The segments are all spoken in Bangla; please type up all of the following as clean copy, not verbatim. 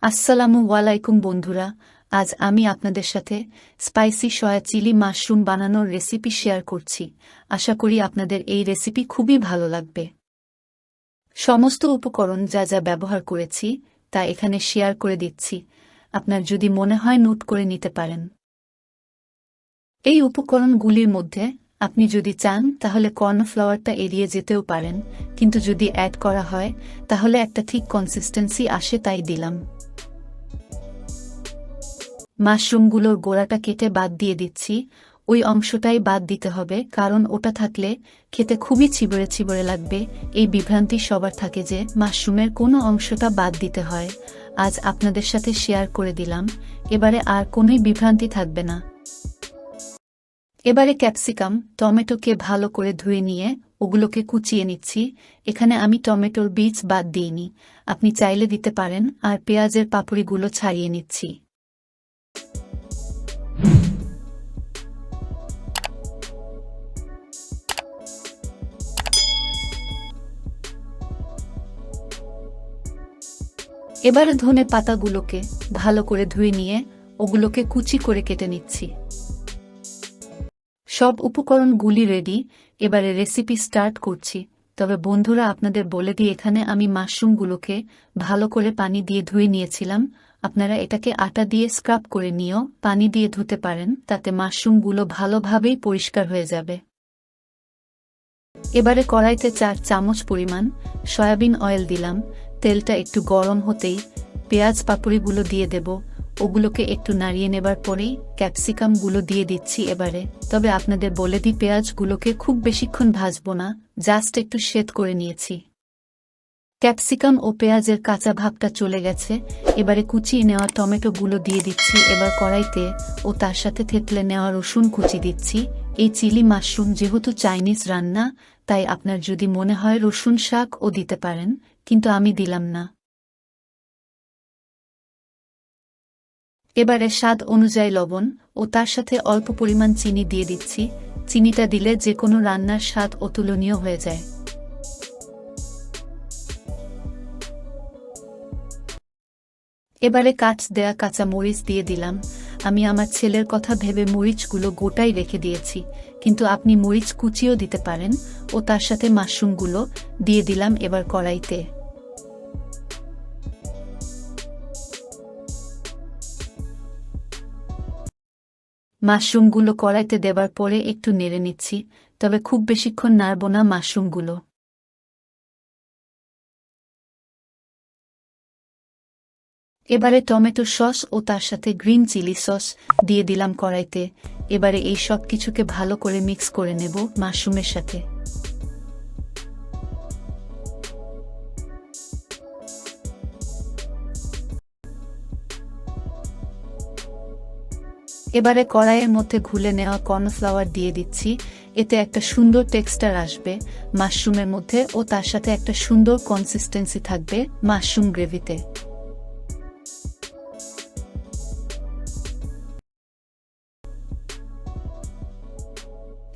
আসসালামু আলাইকুম বন্ধুরা, আজ আমি আপনাদের সাথে স্পাইসি সয়া চিলি মাশরুম বানানোর রেসিপি শেয়ার করছি। আশা করি আপনাদের এই রেসিপি খুবই ভালো লাগবে। সমস্ত উপকরণ যা যা ব্যবহার করেছি তা এখানে শেয়ার করে দিচ্ছি, আপনার যদি মনে হয় নোট করে নিতে পারেন। এই উপকরণগুলির মধ্যে আপনি যদি চান তাহলে কর্নফ্লাওয়ারটা এড়িয়ে যেতেও পারেন, কিন্তু যদি অ্যাড করা হয় তাহলে একটা ঠিক কনসিস্টেন্সি আসে, তাই দিলাম। মাশরুমগুলোর গোড়াটা কেটে বাদ দিয়ে দিচ্ছি, ওই অংশটাই বাদ দিতে হবে, কারণ ওটা থাকলে খেতে খুবই চিবড়ে চিবড়ে লাগবে। এই বিভ্রান্তি সবার থাকে যে মাশরুমের কোনো অংশটা বাদ দিতে হয়, আজ আপনাদের সাথে শেয়ার করে দিলাম, এবারে আর কোনোই বিভ্রান্তি থাকবে না। এবারে ক্যাপসিকাম, টমেটোকে ভালো করে ধুয়ে নিয়ে ওগুলোকে কুচিয়ে নিচ্ছি। এখানে আমি টমেটোর বীজ বাদ দিইনি, আপনি চাইলে দিতে পারেন। আর পেঁয়াজের পাপড়িগুলো ছাড়িয়ে নিচ্ছি। এবারে ধনে পাতাগুলোকে ভালো করে ধুয়ে নিয়ে ওগুলোকে কুচি করে কেটে নিচ্ছি। সব উপকরণগুলি রেডি, এবারে রেসিপি স্টার্ট করছি। তবে বন্ধুরা, আপনাদের বলে দিই, এখানে আমি মাশরুমগুলোকে ভালো করে পানি দিয়ে ধুয়ে নিয়েছিলাম। আপনারা এটাকে আটা দিয়ে স্ক্রাব করে নিয়েও পানি দিয়ে ধুতে পারেন, তাতে মাশরুমগুলো ভালোভাবেই পরিষ্কার হয়ে যাবে। এবারে কড়াইতে 4 চামচ পরিমাণ সয়াবিন অয়েল দিলাম। তেলটা একটু গরম হতেই পেঁয়াজ পাপড়িগুলো দিয়ে দেব। ওগুলোকে একটু নাড়িয়ে নেবার পরেই ক্যাপসিকামগুলো দিয়ে দিচ্ছি এবারে। তবে আপনাদের বলে দিই, পেঁয়াজগুলোকে খুব বেশিক্ষণ ভাজবো না, জাস্ট একটু সেদ্ধ করে নিয়েছি। ক্যাপসিকাম ও পেঁয়াজের কাঁচা ভাবটা চলে গেছে, এবারে কুচিয়ে নেওয়া টমেটোগুলো দিয়ে দিচ্ছি এবার কড়াইতে, ও তার সাথে থেতলে নেওয়া রসুন কুচি দিচ্ছি। এই চিলি মাশরুম যেহেতু চাইনিজ রান্না, তাই আপনার যদি মনে হয় রসুন শাক ও দিতে পারেন, কিন্তু আমি দিলাম না। এবারে স্বাদ অনুযায়ী লবণ ও তার সাথে অল্প পরিমাণ চিনি দিয়ে দিচ্ছি। চিনিটা দিলে যে কোনো রান্নার স্বাদ অতুলনীয় হয়ে যায়। এবারে কাট দেয়া কাঁচা মরিচ দিয়ে দিলাম। আমি আমার ছেলের কথা ভেবে মরিচগুলো গোটাই রেখে দিয়েছি, কিন্তু আপনি মরিচ কুচিও দিতে পারেন। ও তার সাথে মাশরুমগুলো দিয়ে দিলাম এবার কড়াইতে। মাশরুমগুলো কড়াইতে দেবার পরে একটু নেড়ে নিচ্ছি, তবে খুব বেশিক্ষণ নাড়ব না মাশরুমগুলো। এবারে টমেটো সস ও তার সাথে গ্রিন চিলি সস দিয়ে দিলাম কড়াইতে। এবারে এই সব কিছুকে ভালো করে মিক্স করে নেব মাশরুমের সাথে। এবারে কড়াইয়ের মধ্যে ঘুলে নেওয়া কর্নফ্লাওয়ার দিয়ে দিচ্ছি, এতে একটা সুন্দর টেক্সচার আসবে মাশরুমের মধ্যে, ও তার সাথে একটা সুন্দর কনসিস্টেন্সি থাকবে মাশরুম গ্রেভিতে।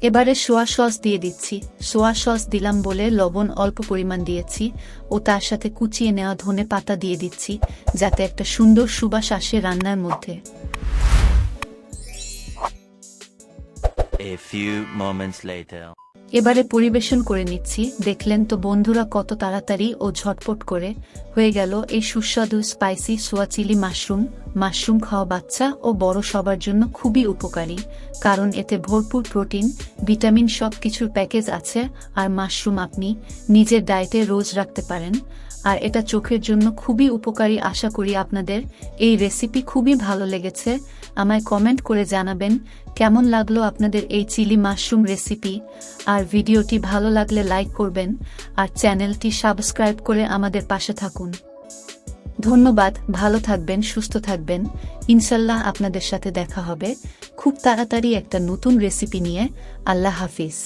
এবারে সোয়া সস দিয়ে দিচ্ছি। সোয়া সস দিলাম বলে লবণ অল্প পরিমাণ দিয়েছি, ও তার সাথে কুচিয়ে নেওয়া ধনে পাতা দিয়ে দিচ্ছি, যাতে একটা সুন্দর সুবাস আসে রান্নার মধ্যে। A few moments later. এবারে পরিবেশন করে নিচ্ছি। দেখলেন তো বন্ধুরা, কত তাড়াতাড়ি ও ঝটপট করে হয়ে গেল এই সুস্বাদু স্পাইসি সোয়া চিলি মাশরুম। মাশরুম খাওয়া বাচ্চা ও বড় সবার জন্য খুবই উপকারী, কারণ এতে ভরপুর প্রোটিন, ভিটামিন সব কিছুর প্যাকেজ আছে। আর মাশরুম আপনি নিজের ডায়েটে রোজ রাখতে পারেন, আর এটা চোখের জন্য খুবই উপকারী। আশা করি আপনাদের এই রেসিপি খুবই ভালো লেগেছে। আমায় কমেন্ট করে জানাবেন কেমন লাগলো আপনাদের এই চিলি মাশরুম রেসিপি। আর ভিডিওটি ভালো লাগলে লাইক করবেন, আর চ্যানেলটি সাবস্ক্রাইব করে আমাদের পাশে থাকুন। ধন্যবাদ, ভালো থাকবেন, সুস্থ থাকবেন। ইনশাল্লাহ আপনাদের সাথে দেখা হবে খুব তাড়াতাড়ি একটা নতুন রেসিপি নিয়ে। আল্লাহ হাফিজ।